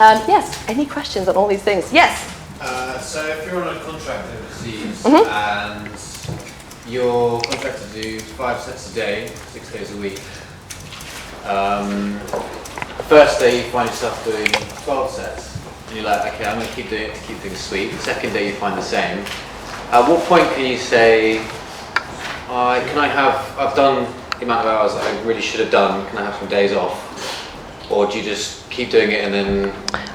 Yes, any questions on all these things? Yes? So if you're on a contract overseas and you're contracted to do 5 sets a day, 6 days a week, the first day you find yourself doing 12 sets, and you're like, okay, I'm going to keep doing it to keep things sweet. The second day you find the same. At what point can you say, I've done the amount of hours that I really should have done, can I have some days off? Or do you just keep doing it and then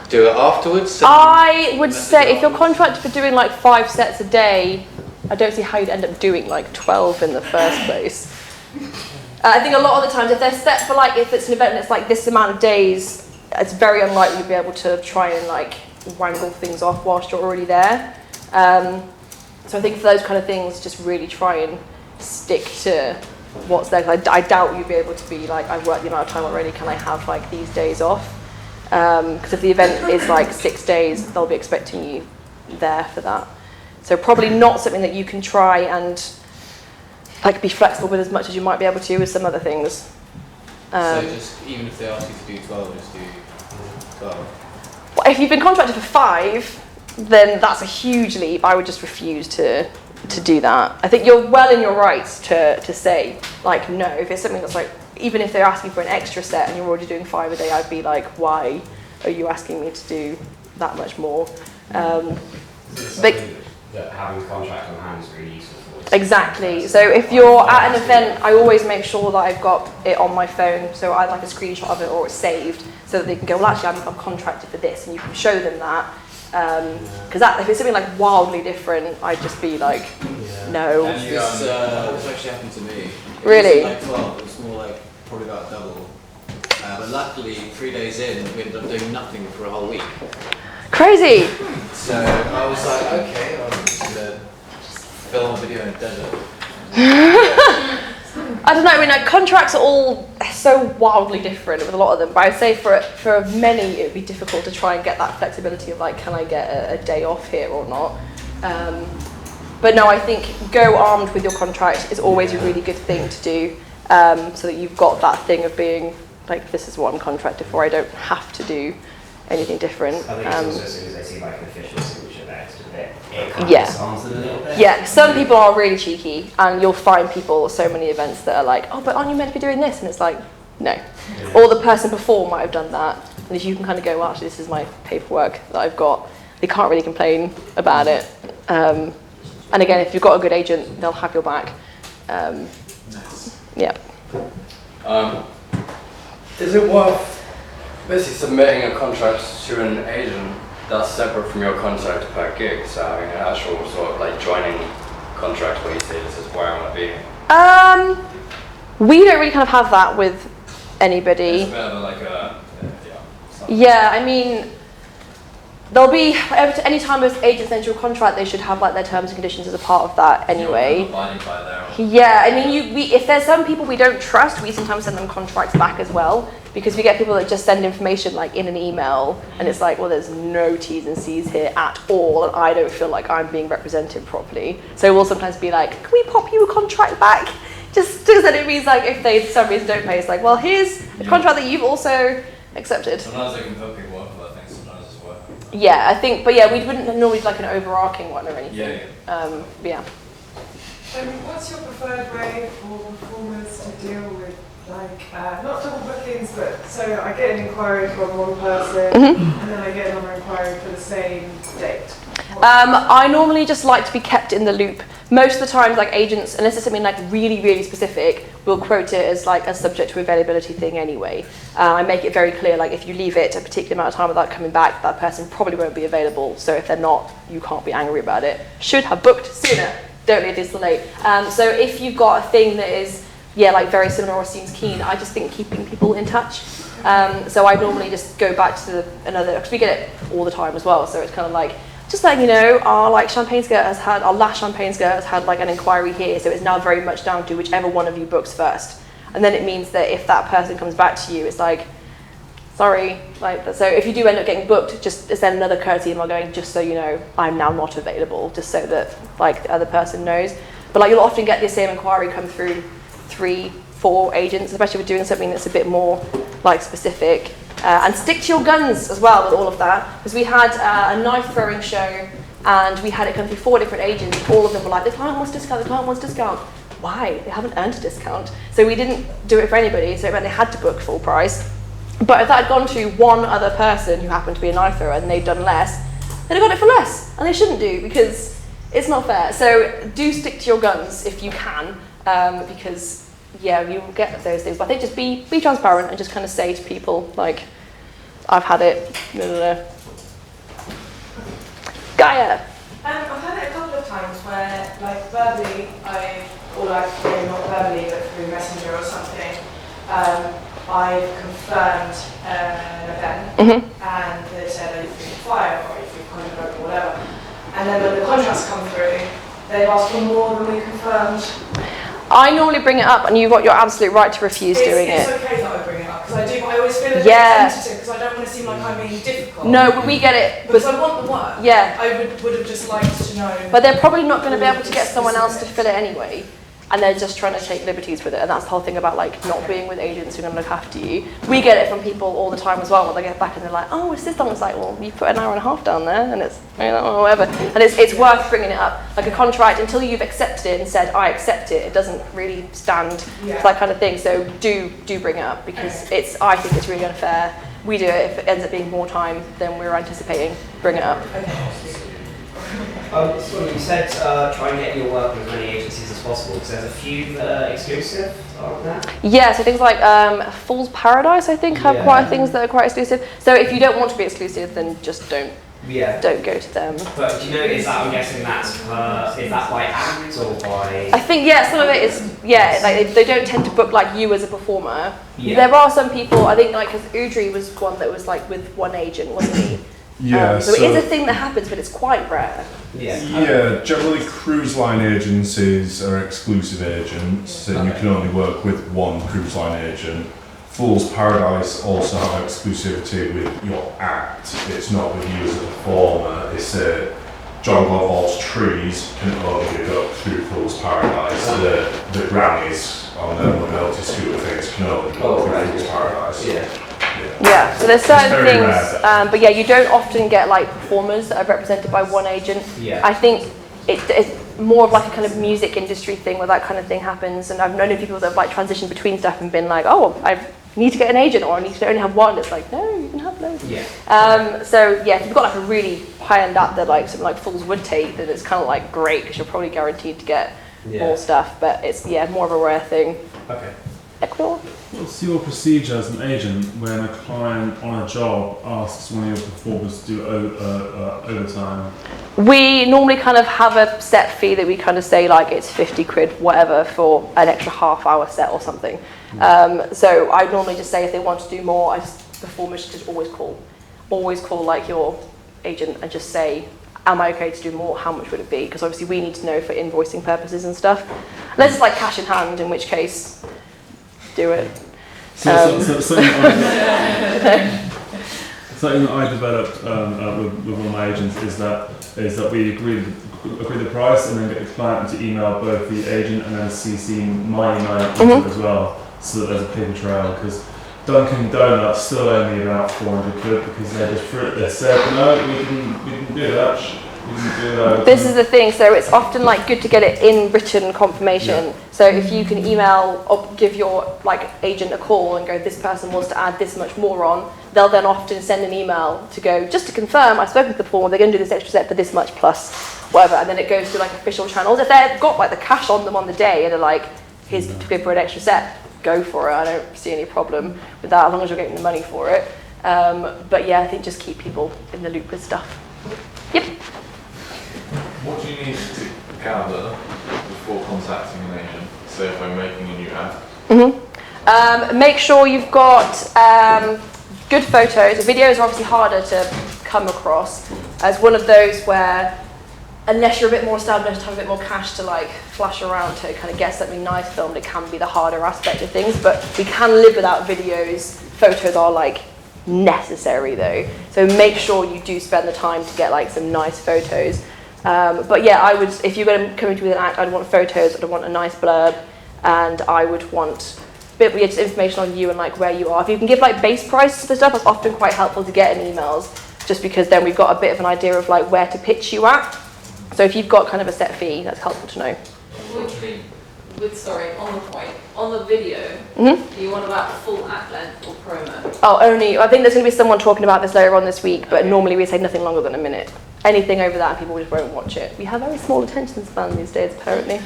do it afterwards? I would say if you're contracted for doing like 5 sets a day, I don't see how you'd end up doing like 12 in the first place. I think a lot of the times if they're set for like, if it's an event that's like this amount of days, it's very unlikely you'll be able to try and like wrangle things off whilst you're already there. So I think for those kind of things, just really try and stick to what's there. I doubt you'd be able to be like, I've worked the amount of time already, can I have like these days off? Because if the event is like 6 days, they'll be expecting you there for that. So probably not something that you can try and like be flexible with as much as you might be able to with some other things. So just, even if they ask you to do 12, just do 12? Well, if you've been contracted for 5, then that's a huge leap. I would just refuse to do that. I think you're well in your rights to say, like, no. If it's something that's like, even if they're asking for an extra set and you're already doing 5 a day, I'd be like, why are you asking me to do that much more? That having a contract on hand is really useful for. Exactly. So if you're at an event, I always make sure that I've got it on my phone, so I like a screenshot of it or it's saved, so that they can go, well, actually, I'm contracted for this, and you can show them that. Because if it's something like wildly different, I'd just be like, no. This actually happened to me. Really? It wasn't like 12, it was more like probably about double. But luckily, 3 days in, we ended up doing nothing for a whole week. Crazy. So I was like, okay, I'm just gonna film a video in a desert. I don't know, I mean, like, contracts are all so wildly different with a lot of them, but I'd say for many it would be difficult to try and get that flexibility of like, can I get a day off here or not? But no, I think go armed with your contract is always a really good thing to do, so that you've got that thing of being like, this is what I'm contracted for, I don't have to do anything different. I think it's also as soon as they see like an official signature there, it kind of Yeah. disarms it a little bit. Yeah, some people are really cheeky, and you'll find people at so many events that are like, oh, but aren't you meant to be doing this? And it's like, no. Yeah. Or the person before might have done that, and if you can kind of go, well, actually, this is my paperwork that I've got, they can't really complain about it. And again, if you've got a good agent, they'll have your back. Yeah. Is it worth basically submitting a contract to an agent that's separate from your contract per gig, so having an actual sort of like joining contract where you say this is where I want to be? We don't really kind of have that with anybody. It's a bit of like a, Yeah, I mean, there'll be, any time an agent sends you a contract, they should have like their terms and conditions as a part of that anyway. Yeah, I mean, if there's some people we don't trust, we sometimes send them contracts back as well, because we get people that just send information like in an email, and it's like, well, there's no T's and C's here at all, and I don't feel like I'm being represented properly. So we'll sometimes be like, can we pop you a contract back? Just because then it means like if they for some reason don't pay, it's like, well, here's a contract that you've also accepted. Sometimes they can put people off, but I think sometimes it's worth it. Yeah, I think, but yeah, we wouldn't normally do like an overarching one or anything. Yeah. Yeah. What's your preferred way for performers to deal with, like, not double bookings, but so I get an inquiry from one person, and then I get another inquiry for the same date? I normally just like to be kept in the loop. Most of the time, like agents, unless it's something like really, really specific, will quote it as like a subject to availability thing anyway. I make it very clear, like if you leave it a particular amount of time without coming back, that person probably won't be available. So if they're not, you can't be angry about it. Should have booked sooner. Don't leave this late. So if you've got a thing that is, yeah, like very similar or seems keen, I just think keeping people in touch. So I normally just go back to another, because we get it all the time as well. So it's kind of like, just letting you know, our last champagne skirt has had like an inquiry here, so it's now very much down to whichever one of you books first. And then it means that if that person comes back to you, it's like, sorry, like, so if you do end up getting booked, just send another courtesy email going, just so you know, I'm now not available, just so that like the other person knows. But like you'll often get the same inquiry come through 3-4 agents, especially if we're doing something that's a bit more like specific. And stick to your guns as well with all of that, because we had a knife throwing show, and we had it come through 4 different agents. All of them were like, the client wants discount, the client wants discount. Why? They haven't earned a discount. So we didn't do it for anybody, so it meant they had to book full price. But if that had gone to one other person who happened to be a knife thrower and they'd done less, they'd have got it for less. And they shouldn't do, because it's not fair. So do stick to your guns if you can, because yeah, you will get those things. But I think just be transparent and just kind of say to people, like, I've had it, blah, blah, blah. Gaia. I've had it a couple of times where, like, verbally, or like, maybe not verbally, but through Messenger or something, I've confirmed an event, and they said, are you free to fire, or are you free to contract, or whatever. And then when the contracts come through, they've asked for more than we confirmed. I normally bring it up, and you're absolute right to refuse doing it. It's okay that I bring it up, because I do, but I always feel a bit tentative, because I don't want to seem like I'm being difficult. No, but we get it. Because I want the work. Yeah. I would have just liked to know. But they're probably not going to be able to get someone else to fill it anyway. And they're just trying to take liberties with it. And that's the whole thing about like not being with agents who are going to look after you. We get it from people all the time as well, when they get back and they're like, oh, it's this long. It's like, well, you put an hour and a half down there, and it's, you know, or whatever. And it's worth bringing it up. Like a contract, until you've accepted it and said, I accept it, it doesn't really stand for that kind of thing. So do bring it up, because I think it's really unfair. We do it, if it ends up being more time than we were anticipating, bring it up. So you said try and get your work with as many agencies as possible, because there's a few that are exclusive, aren't there? Yeah, so things like Fool's Paradise, I think, have quite things that are quite exclusive. So if you don't want to be exclusive, then just don't go to them. But do you know, is that, I'm guessing that's is that by act or by? I think, some of it is, like they don't tend to book like you as a performer. Yeah. There are some people, I think, like, because Udry was one that was like with one agent, wasn't he? Yeah, so it is a thing that happens, but it's quite rare. Yeah, generally cruise line agencies are exclusive agents, so you can only work with one cruise line agent. Fool's Paradise also have exclusivity with your act. It's not with you as a performer. It's John Glovall's Trees can only be booked through Fool's Paradise. The Grannies on their mobility scooter things can only be booked through Fool's Paradise. Yeah, so there's certain things, but yeah, you don't often get like performers that are represented by one agent. I think it's more of like a kind of music industry thing where that kind of thing happens, and I've known of people that have like transitioned between stuff and been like, oh, I need to get an agent, or I need to only have one. It's like, no, you can have loads. So yeah, if you've got like a really high-end app that like something like Fools would take, then it's kind of like great, because you're probably guaranteed to get more stuff, but it's more of a rare thing. Okay. Ecuador? What's your procedure as an agent when a client on a job asks one of your performers to do overtime? We normally kind of have a set fee that we kind of say like it's 50 quid, whatever, for an extra half-hour set or something. So I normally just say if they want to do more, performers just always call like your agent and just say, am I okay to do more? How much would it be? Because obviously we need to know for invoicing purposes and stuff. Unless it's like cash in hand, in which case, do it. So something that I developed with one of my agents is that we agree the price and then get the client to email both the agent and then CC my email into it as well, so that there's a paper trail. Because Dunkin' Donuts still owe me about 400 quid because they said no, we didn't do that. This is the thing, so it's often like good to get it in written confirmation. So if you can email or give your like agent a call and go, this person wants to add this much more on, they'll then often send an email to go, just to confirm, I've spoken to the performer, they're going to do this extra set for this much plus whatever, and then it goes to like official channels. If they've got like the cash on them on the day and they're like, here's to go for an extra set, go for it. I don't see any problem with that as long as you're getting the money for it. But yeah, I think just keep people in the loop with stuff. Yep. What do you need to gather before contacting an agent? Say if I'm making a new ad. Make sure you've got good photos. Videos are obviously harder to come across as one of those where, unless you're a bit more established, have a bit more cash to like flash around to kind of get something nice filmed, it can be the harder aspect of things, but we can live without videos. Photos are like necessary though, so make sure you do spend the time to get like some nice photos. But yeah, I would, if you're going to come into with an act, I'd want photos, I'd want a nice blurb, and I would want bit of just information on you and like where you are. If you can give like base prices for stuff, that's often quite helpful to get in emails, just because then we've got a bit of an idea of like where to pitch you at. So if you've got kind of a set fee, that's helpful to know. On the point, on the video, do you want about full act length or promo? Oh, only, I think there's going to be someone talking about this later on this week, but normally we say nothing longer than a minute. Anything over that, people just won't watch it. We have very small attention span these days, apparently.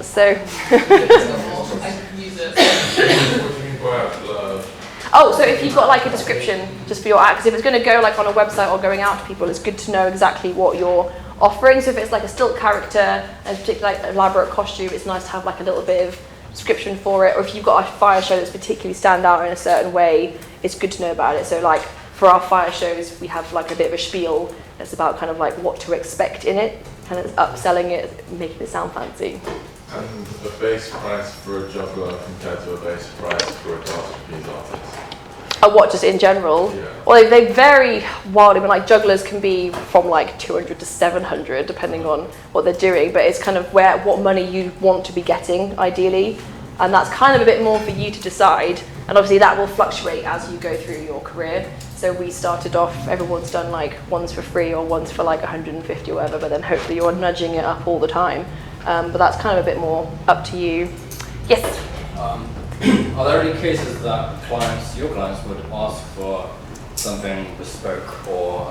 So. Oh, so if you've got like a description just for your act, because if it's going to go like on a website or going out to people, it's good to know exactly what you're offering. So if it's like a stilt character and particularly like elaborate costume, it's nice to have like a little bit of description for it. Or if you've got a fire show that's particularly stand out in a certain way, it's good to know about it. So like for our fire shows, we have like a bit of a spiel that's about kind of like what to expect in it, kind of upselling it, making it sound fancy. And a base price for a juggler compared to a base price for a trapeze artist? What, just in general? Yeah. Well, they vary wildly. I mean, like jugglers can be from like 200 to 700 depending on what they're doing, but it's kind of what money you want to be getting ideally, and that's kind of a bit more for you to decide, and obviously that will fluctuate as you go through your career. So we started off, everyone's done like one's for free or one's for like 150 or whatever, but then hopefully you're nudging it up all the time. But that's kind of a bit more up to you. Yes? Are there any cases that your clients would ask for something bespoke or,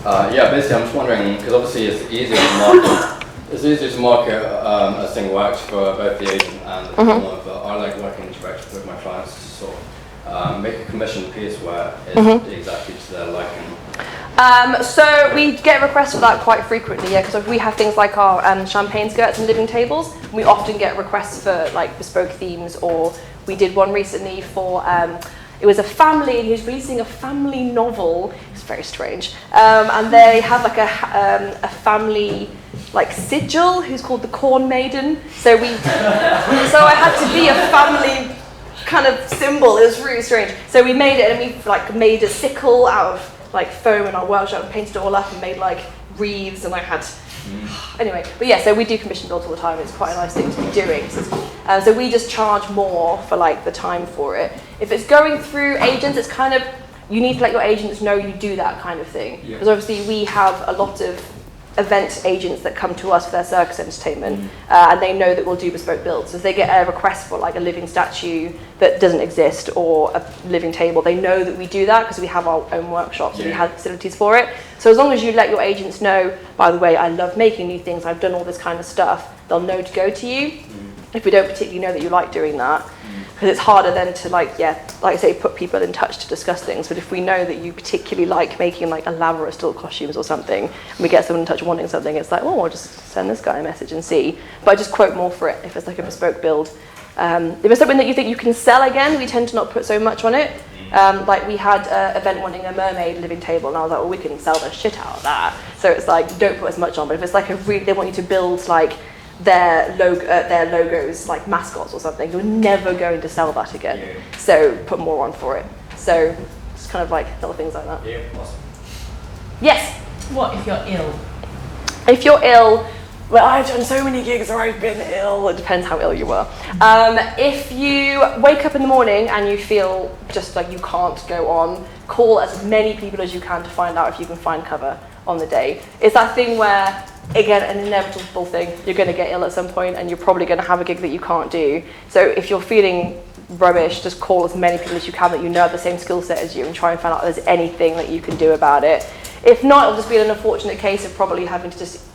basically I'm just wondering, because obviously it's easier to market a single act for both the agent and the performer, but I like working direct with my clients to sort of make a commission piece where it's exactly to their liking. So we get requests for that quite frequently, yeah, because we have things like our champagne skirts and living tables. We often get requests for like bespoke themes, or we did one recently for, it was a family, and he was releasing a family novel. It's very strange. And they have like a family like sigil who's called the Corn Maiden. So I had to be a family kind of symbol. It was really strange. So we made it, and we like made a sickle out of like foam in our workshop and painted it all up and made like wreaths, and I had anyway, but yeah, so we do commission builds all the time. It's quite a nice thing to be doing. So we just charge more for like the time for it. If it's going through agents, it's kind of, you need to let your agents know you do that kind of thing, because obviously we have a lot of event agents that come to us for their circus entertainment, and they know that we'll do bespoke builds. So if they get a request for like a living statue that doesn't exist or a living table, they know that we do that because we have our own workshops and we have facilities for it. So as long as you let your agents know, by the way, I love making new things, I've done all this kind of stuff, they'll know to go to you. If we don't particularly know that you like doing that, because it's harder then to like I say, put people in touch to discuss things. But if we know that you particularly like making like elaborate stilt costumes or something, and we get someone in touch wanting something, it's like, oh, I'll just send this guy a message and see. But I just quote more for it if it's like a bespoke build. If it's something that you think you can sell again, we tend to not put so much on it. Like we had an event wanting a mermaid living table, and I was like, well, we can sell the shit out of that. So it's like, don't put as much on. But if it's like they want you to build like their logos, like mascots or something, you're never going to sell that again. So put more on for it. So it's kind of like little things like that. Yeah, awesome. Yes? What if you're ill? If you're ill, well, I've done so many gigs where I've been ill. It depends how ill you were. If you wake up in the morning and you feel just like you can't go on, call as many people as you can to find out if you can find cover on the day. It's that thing where, again, an inevitable thing, you're going to get ill at some point and you're probably going to have a gig that you can't do. So if you're feeling rubbish, just call as many people as you can that you know have the same skill set as you and try and find out if there's anything that you can do about it. If not, it'll just be an unfortunate case of probably having to just,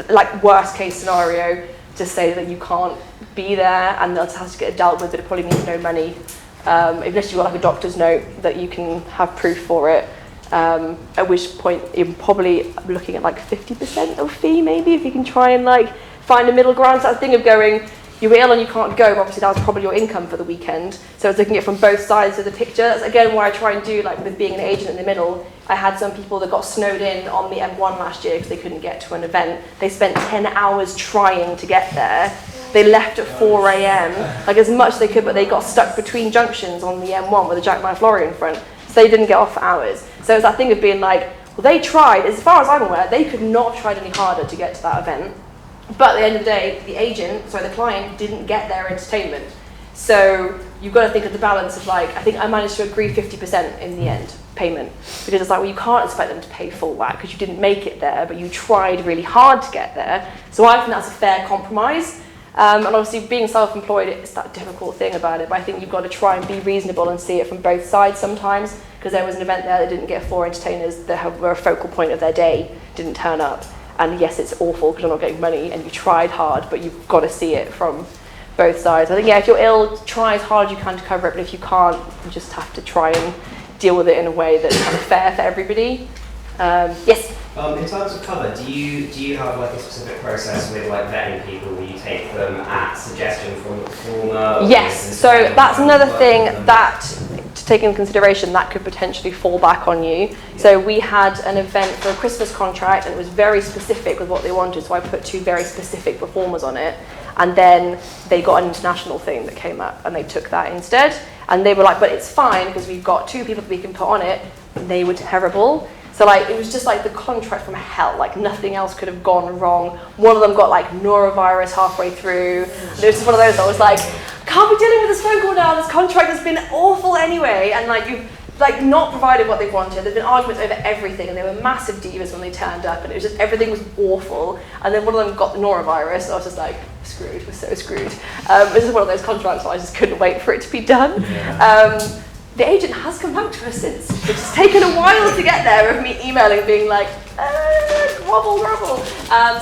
like worst case scenario, just say that you can't be there and they'll just have to get it dealt with, but it probably means no money. Unless you've got like a doctor's note that you can have proof for it. At which point you're probably looking at like 50% of fee maybe, if you can try and like find a middle ground. So that thing of going, you're ill and you can't go, but obviously that was probably your income for the weekend. So it's looking at it from both sides of the picture. That's again why I try and do, like with being an agent in the middle. I had some people that got snowed in on the M1 last year because they couldn't get to an event. They spent 10 hours trying to get there. They left at 4 a.m, like as much as they could, but they got stuck between junctions on the M1 with a jackknife lorry in front. So they didn't get off for hours. So it's that thing of being like, well, they tried, as far as I'm aware, they could not have tried any harder to get to that event. But at the end of the day, the client didn't get their entertainment. So you've got to think of the balance of like, I think I managed to agree 50% in the end payment, because it's like, well, you can't expect them to pay full whack because you didn't make it there, but you tried really hard to get there. So I think that's a fair compromise. And obviously being self-employed, it's that difficult thing about it, but I think you've got to try and be reasonable and see it from both sides sometimes, because there was an event there that didn't get 4 entertainers that were a focal point of their day, didn't turn up. And yes, it's awful because you're not getting money and you tried hard, but you've got to see it from both sides. I think, yeah, if you're ill, try as hard as you can to cover it, but if you can't, you just have to try and deal with it in a way that's kind of fair for everybody. Yes? In terms of cover, do you have like a specific process with like vetting people? Will you take them at suggestion from the performer? Yes, so that's another thing that, to take into consideration, that could potentially fall back on you. Yeah. So we had an event for a Christmas contract and it was very specific with what they wanted, so I put 2 very specific performers on it, and then they got an international thing that came up and they took that instead, and they were like, but it's fine because we've got 2 people that we can put on it, and they were terrible. So like, it was just like the contract from hell, like nothing else could have gone wrong. One of them got like norovirus halfway through. And it was just one of those that was like, can't be dealing with this phone call now, this contract has been awful anyway. And like, you've like not provided what they wanted. There's been arguments over everything and they were massive divas when they turned up and it was just, everything was awful. And then one of them got the norovirus, and I was just like, screwed, we're so screwed. This is one of those contracts where I just couldn't wait for it to be done. Yeah. The agent has come back to us since. It's taken a while to get there of me emailing, being like, wobble, wobble.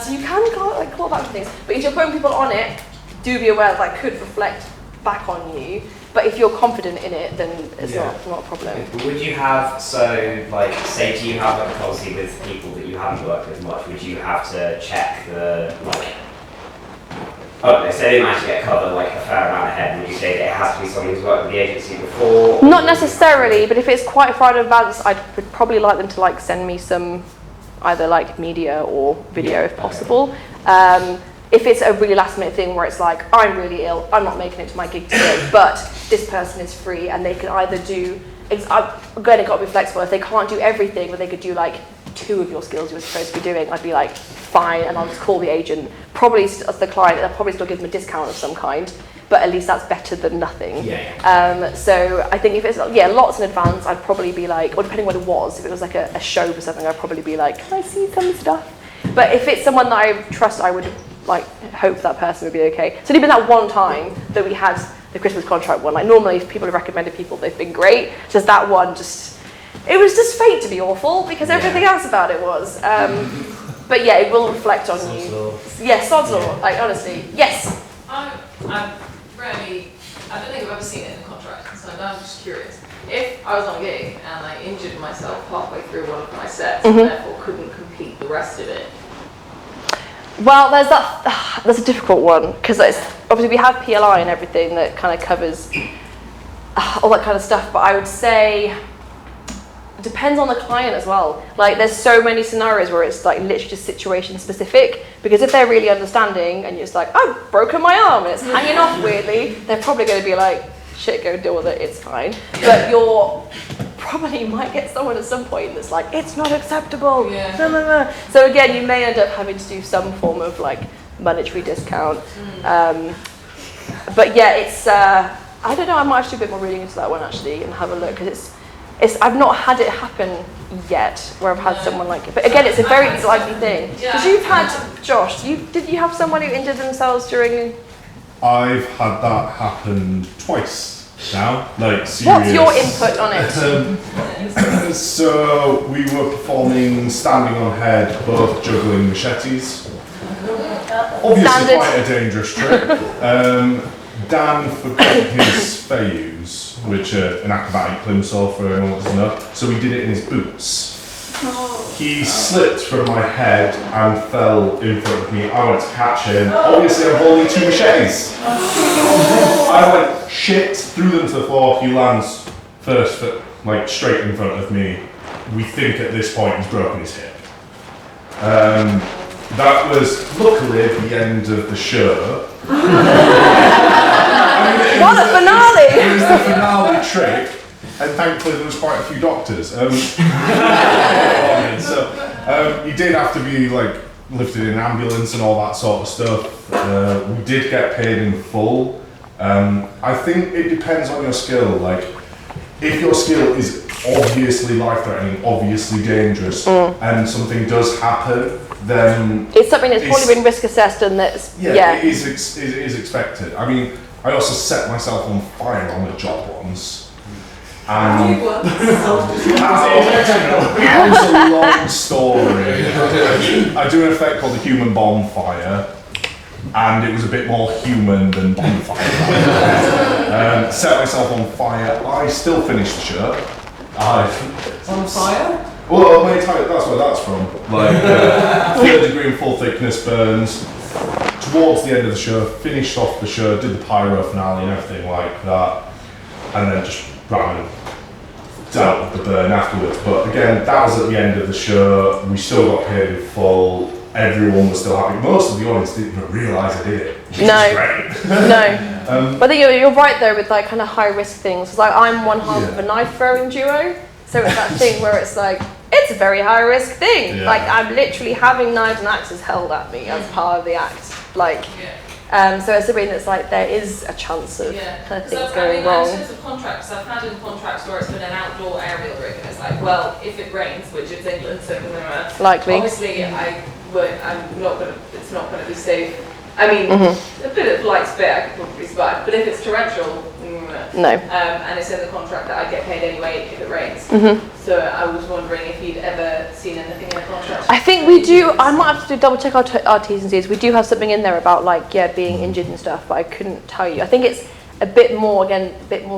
So you can call back for things. But if you're putting people on it, do be aware that could reflect back on you. But if you're confident in it, then it's not a problem. Would you have, so like, say, do you have like a policy with people that you haven't worked with much? Would you have to check the, like, say they manage to get covered like a fair amount ahead, would you say that it has to be someone who's worked with the agency before? Not necessarily, but if it's quite far in advance, I would probably like them to like send me some either like media or video if possible. If it's a really last minute thing where it's like, I'm really ill, I'm not making it to my gig today, but this person is free and they can either do, again, it got to be flexible. If they can't do everything, but they could do like 2 of your skills you were supposed to be doing, I'd be like, fine, and I'll just call the agent. Probably as the client, I'll probably still give them a discount of some kind, but at least that's better than nothing. So I think if it's, lots in advance, I'd probably be like, or depending what it was, if it was like a show for something, I'd probably be like, can I see some stuff? But if it's someone that I trust, I would like hope that person would be okay. So even that one time that we had the Christmas contract one, like normally if people have recommended people, they've been great. Just that one, it was just fate to be awful because everything else about it was. But yeah, it will reflect on you. Yes, sod's law. Like honestly, yes. I don't think I've ever seen it in a contract, so I'm just curious. If I was on a gig and I injured myself halfway through one of my sets and therefore couldn't complete the rest of it. Well, there's a difficult one because obviously we have PLI and everything that kind of covers all that kind of stuff, but I would say it depends on the client as well. Like there's so many scenarios where it's like literally just situation specific, because if they're really understanding and you're just like, I've broken my arm and it's hanging off weirdly, they're probably going to be like, shit, go deal with it, it's fine. But you're probably might get someone at some point that's like, it's not acceptable. So again, you may end up having to do some form of like monetary discount. But yeah, it's I don't know, I might have to do a bit more reading into that one actually and have a look, because I've not had it happen yet where I've had someone like it. But again, it's a very likely thing. Because you've had, Josh, did you have someone who injured themselves during? I've had that happen twice now, like serious. What's your input on it? So we were performing standing on head, both juggling machetes. Obviously Standard. quite a dangerous trick. Dan forgot his fayus, which are an acrobatic plimsoll for anyone who doesn't know. So we did it in his boots. He slipped from my head and fell in front of me. I went to catch him. Obviously I'm holding 2 machetes. I went shit, threw them to the floor. He lands first foot, like straight in front of me. We think at this point he's broken his hip. That was luckily at the end of the show. What a finale! It was the finale trick, and thankfully there was quite a few doctors. So he did have to be like lifted in an ambulance and all that sort of stuff. We did get paid in full. I think it depends on your skill. Like, if your skill is obviously life-threatening, obviously dangerous, and something does happen, then it's something that's probably been risk assessed and that's it is expected. I mean, I also set myself on fire on a job once. And it's a long story. I do an effect called the human bonfire, and it was a bit more human than bonfire. Set myself on fire. I still finished the shirt. It's on fire? Well, that's where that's from. Like 3rd degree and full thickness burns. Towards the end of the show, finished off the show, did the pyro finale and everything like that, and then just ran and dealt with the burn afterwards. But again, that was at the end of the show. We still got paid in full. Everyone was still happy. Most of the audience didn't even realise I did it. Which is great. No. But I think you're right though with like kind of high risk things. It's like I'm one half of a knife throwing duo, so it's that thing where it's like it's a very high risk thing. Yeah. Like I'm literally having knives and axes held at me as part of the act. Like, so it's something that's like there is a chance of kind of things going wrong. In terms of contracts, I've had in contracts where it's been an outdoor aerial rig, and it's like, well, if it rains, which is England, so likely. obviously it's not going to be safe. I mean, a bit of light spit I could probably survive, but if it's torrential, no. And it's in the contract that I get paid anyway if it rains. So I was wondering if you'd ever seen anything in the contract. I think we do. I might have to double check our T's and C's. We do have something in there about like being injured and stuff, but I couldn't tell you. I think it's a bit more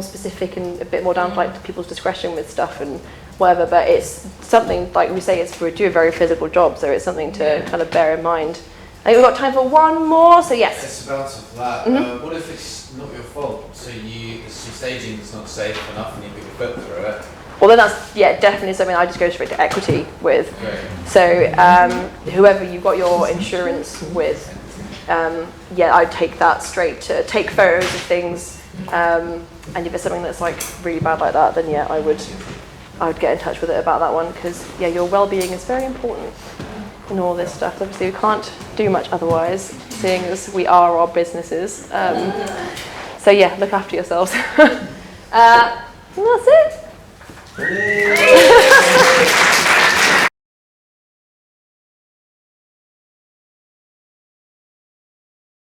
specific and a bit more down to like people's discretion with stuff and whatever. But it's something like we say it's we do a very physical job, so it's something to kind of bear in mind. I think we've got time for one more, so yes. It's about that. What if it's not your fault? So your staging is not safe enough and you put your foot through it? Well, then that's definitely something I just go straight to equity with. Great. So whoever you've got your insurance with, I'd take that straight to take photos of things. And if it's something that's like really bad like that, then I would get in touch with it about that one because your well-being is very important in all this stuff. Obviously, we can't do much otherwise, seeing as we are our businesses. So look after yourselves. And that's it.